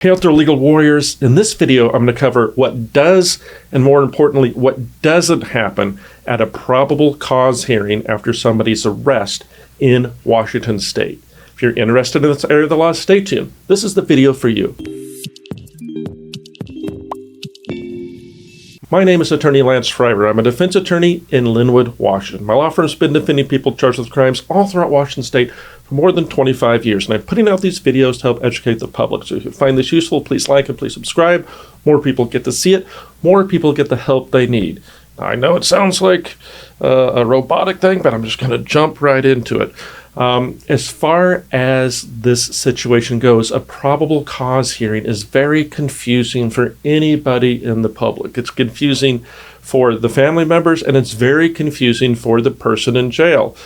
Hey out there, legal warriors. In this video, I'm going to cover what does, and more importantly, what doesn't happen at a probable cause hearing after somebody's arrest in Washington State. If you're interested in this area of the law, stay tuned. This is the video for you. My name is Attorney Lance Fryrear. I'm a defense attorney in Lynnwood, Washington. My law firm's been defending people charged with crimes all throughout Washington State for more than 25 years, and I'm putting out these videos to help educate the public. So if you find this useful, please like and please subscribe. More people get to see it. More people get the help they need. Now, I know it sounds like a robotic thing, but I'm just going to jump right into it. As far as this situation goes, a probable cause hearing is very confusing for anybody in the public. It's confusing for the family members, and it's very confusing for the person in jail.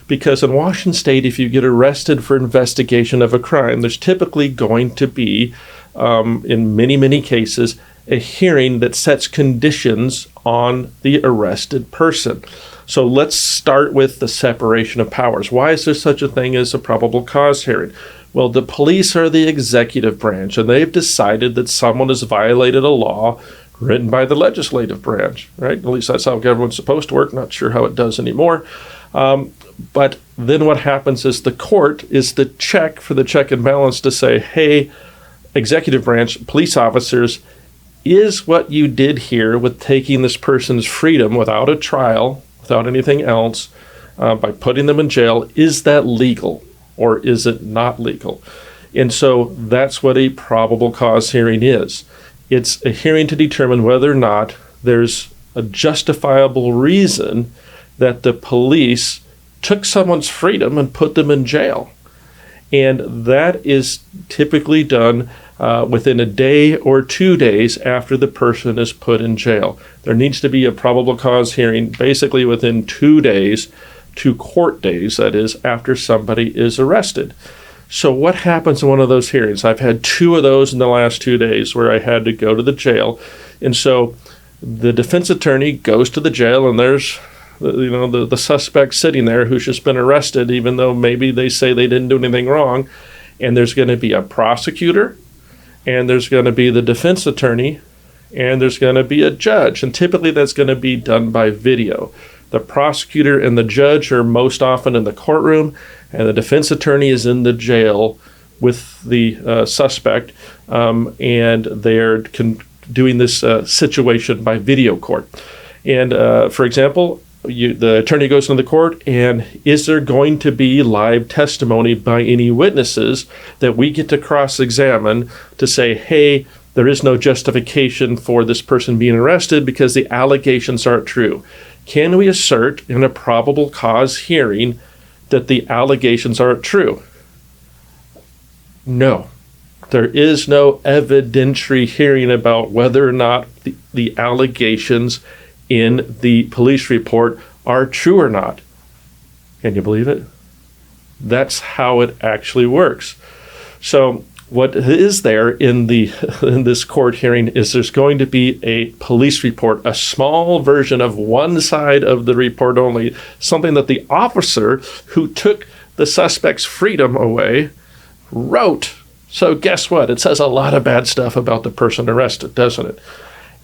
Because in Washington State, if you get arrested for investigation of a crime, there's typically going to be, in many cases, a hearing that sets conditions on the arrested person. So let's start with the separation of powers. Why is there such a thing as a probable cause hearing? Well, the police are the executive branch, and they've decided that someone has violated a law written by the legislative branch, right? At least that's how government's supposed to work. Not sure how it does anymore. But then what happens is the court is the check for the check and balance to say, hey, executive branch, police officers, is what you did here with taking this person's freedom without a trial, without anything else, by putting them in jail, is that legal or is it not legal? And so that's what a probable cause hearing is. It's a hearing to determine whether or not there's a justifiable reason that the police took someone's freedom and put them in jail. And that is typically done within a day or 2 days after the person is put in jail. There needs to be a probable cause hearing basically within 2 days, 2 court days, that is, after somebody is arrested. So what happens in one of those hearings? I've had 2 of those in the last 2 days where I had to go to the jail. And so the defense attorney goes to the jail, and there's the suspect sitting there who's just been arrested, even though maybe they say they didn't do anything wrong. And there's going to be a prosecutor, and there's going to be the defense attorney, and there's going to be a judge. And typically that's going to be done by video. The prosecutor and the judge are most often in the courtroom, and the defense attorney is in the jail with the suspect, and they're doing this situation by video court. And for example, the attorney goes into the court, and is there going to be live testimony by any witnesses that we get to cross-examine to say, hey, there is no justification for this person being arrested because the allegations aren't true? Can we assert in a probable cause hearing that the allegations aren't true? No. There is no evidentiary hearing about whether or not the allegations in the police report are true or not. Can you believe it? That's how it actually works. So what is there in this court hearing is there's going to be a police report, a small version of one side of the report only, something that the officer who took the suspect's freedom away wrote. So guess what? It says a lot of bad stuff about the person arrested, doesn't it?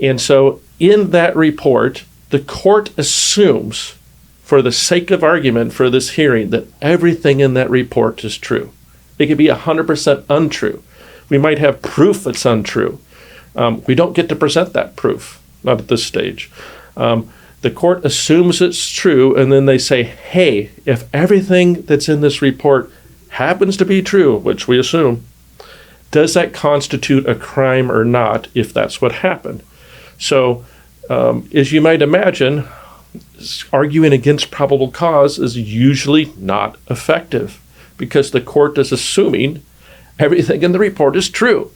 And so in that report, the court assumes, for the sake of argument for this hearing, that everything in that report is true. It could be 100% untrue. We might have proof it's untrue. We don't get to present that proof, not at this stage. The court assumes it's true, and then they say, hey, if everything that's in this report happens to be true, which we assume, does that constitute a crime or not if that's what happened? So, as you might imagine, arguing against probable cause is usually not effective because the court is assuming everything in the report is true.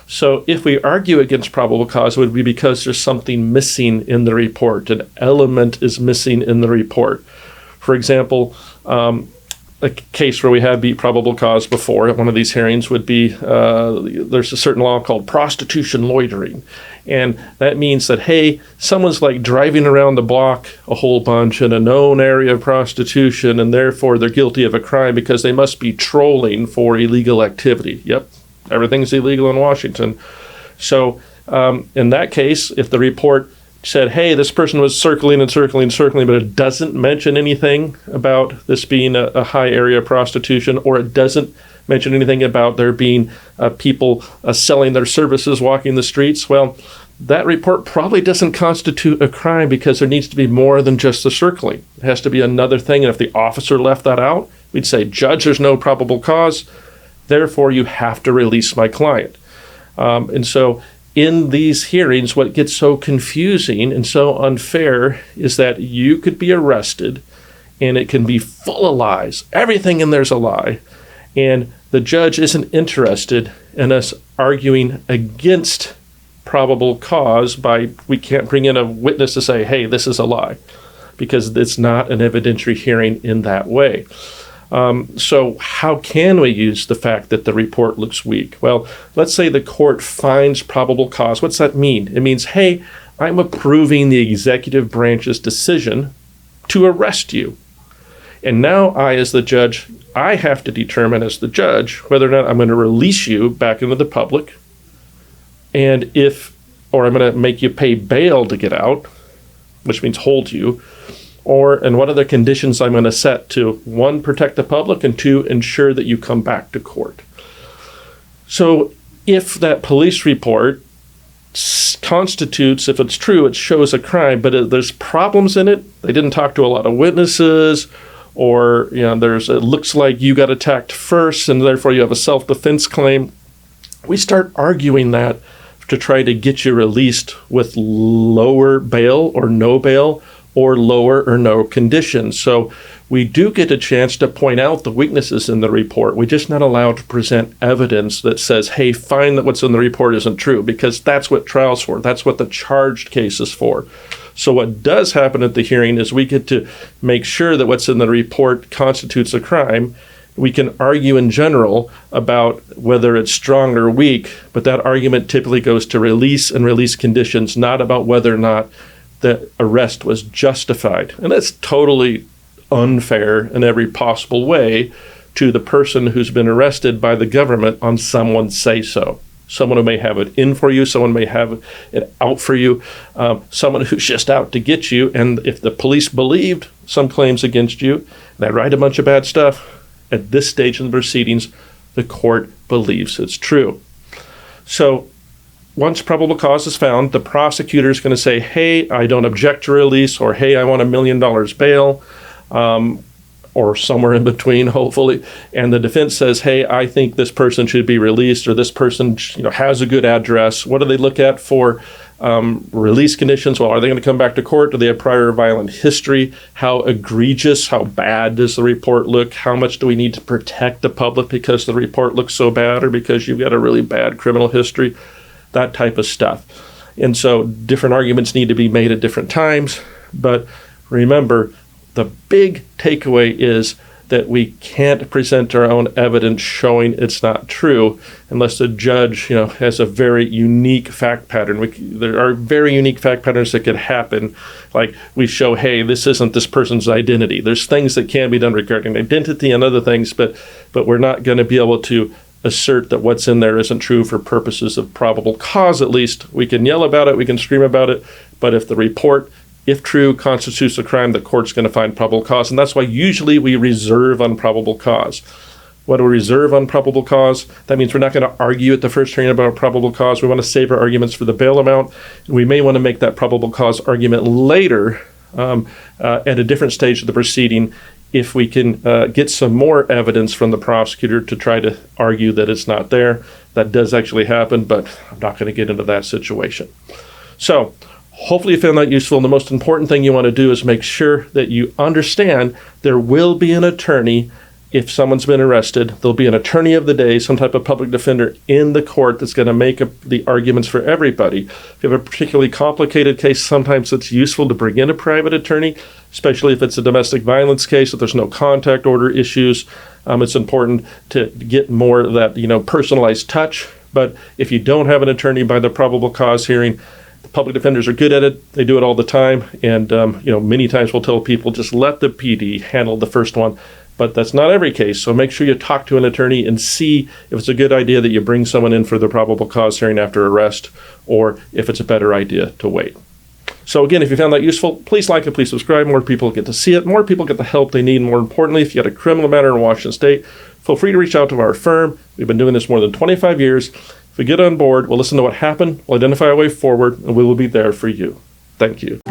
So if we argue against probable cause, it would be because there's something missing in the report. An element is missing in the report. For example, a case where we had beat probable cause before at one of these hearings would be there's a certain law called prostitution loitering. And that means that, hey, someone's like driving around the block a whole bunch in a known area of prostitution, and therefore they're guilty of a crime because they must be trolling for illegal activity. Yep, everything's illegal in Washington. So in that case, if the report said, hey, this person was circling and circling and circling, but it doesn't mention anything about this being a high area of prostitution, or it doesn't mention anything about there being people selling their services walking the streets, well, that report probably doesn't constitute a crime, because there needs to be more than just the circling. It has to be another thing. And if the officer left that out, we'd say, Judge, there's no probable cause. Therefore, you have to release my client. And so in these hearings, what gets so confusing and so unfair is that you could be arrested and it can be full of lies. Everything in there's a lie. And the judge isn't interested in us arguing against probable cause we can't bring in a witness to say, hey, this is a lie, because it's not an evidentiary hearing in that way. So how can we use the fact that the report looks weak? Well, let's say the court finds probable cause. What's that mean? It means, hey, I'm approving the executive branch's decision to arrest you. And now I, as the judge, I have to determine as the judge whether or not I'm going to release you back into the public, and or I'm going to make you pay bail to get out, which means hold you, and what other conditions I'm going to set to, 1, protect the public, and 2, ensure that you come back to court. So if that police report constitutes, if it's true, it shows a crime, but there's problems in it, they didn't talk to a lot of witnesses, or it looks like you got attacked first and therefore you have a self-defense claim, we start arguing that to try to get you released with lower bail or no bail, or lower or no conditions. So we do get a chance to point out the weaknesses in the report. We're just not allowed to present evidence that says, hey, find that what's in the report isn't true, because that's what trial's for. That's what the charged case is for. So what does happen at the hearing is we get to make sure that what's in the report constitutes a crime. We can argue in general about whether it's strong or weak, but that argument typically goes to release and release conditions, not about whether or not the arrest was justified. And that's totally unfair in every possible way to the person who's been arrested by the government on someone's say-so. Someone who may have it in for you, someone may have it out for you, someone who's just out to get you. And if the police believed some claims against you, they write a bunch of bad stuff, at this stage in the proceedings, the court believes it's true. So once probable cause is found, the prosecutor is going to say, hey, I don't object to release, or hey, I want $1 million bail, or somewhere in between, hopefully. And the defense says, hey, I think this person should be released, or this person has a good address. What do they look at for release conditions? Well, are they going to come back to court? Do they have prior violent history? How egregious, how bad does the report look? How much do we need to protect the public because the report looks so bad, or because you've got a really bad criminal history? That type of stuff. And so different arguments need to be made at different times. But remember, the big takeaway is that we can't present our own evidence showing it's not true unless the judge, has a very unique fact pattern. There are very unique fact patterns that could happen. Like we show, hey, this isn't this person's identity. There's things that can be done regarding identity and other things, but we're not going to be able to assert that what's in there isn't true for purposes of probable cause. At least we can yell about it, we can scream about it, but if the report, if true, constitutes a crime, the court's going to find probable cause. And that's why usually we reserve on probable cause. What do we reserve on probable cause? That means we're not going to argue at the first hearing about probable cause. We want to save our arguments for the bail amount. We may want to make that probable cause argument later at a different stage of the proceeding if we can get some more evidence from the prosecutor to try to argue that it's not there. That does actually happen, but I'm not going to get into that situation. So hopefully you found that useful. And the most important thing you want to do is make sure that you understand there will be an attorney. If someone's been arrested, there'll be an attorney of the day, some type of public defender in the court that's going to make the arguments for everybody. If you have a particularly complicated case, sometimes it's useful to bring in a private attorney, especially if it's a domestic violence case, if there's no contact order issues. It's important to get more of that, personalized touch. But if you don't have an attorney by the probable cause hearing, the public defenders are good at it. They do it all the time. And, many times we'll tell people just let the PD handle the first one. but that's not every case. So make sure you talk to an attorney and see if it's a good idea that you bring someone in for the probable cause hearing after arrest, or if it's a better idea to wait. So again, if you found that useful, please like it, please subscribe. More people get to see it. More people get the help they need. More importantly, if you got a criminal matter in Washington State, feel free to reach out to our firm. We've been doing this more than 25 years. If we get on board, we'll listen to what happened, we'll identify a way forward, and we will be there for you. Thank you.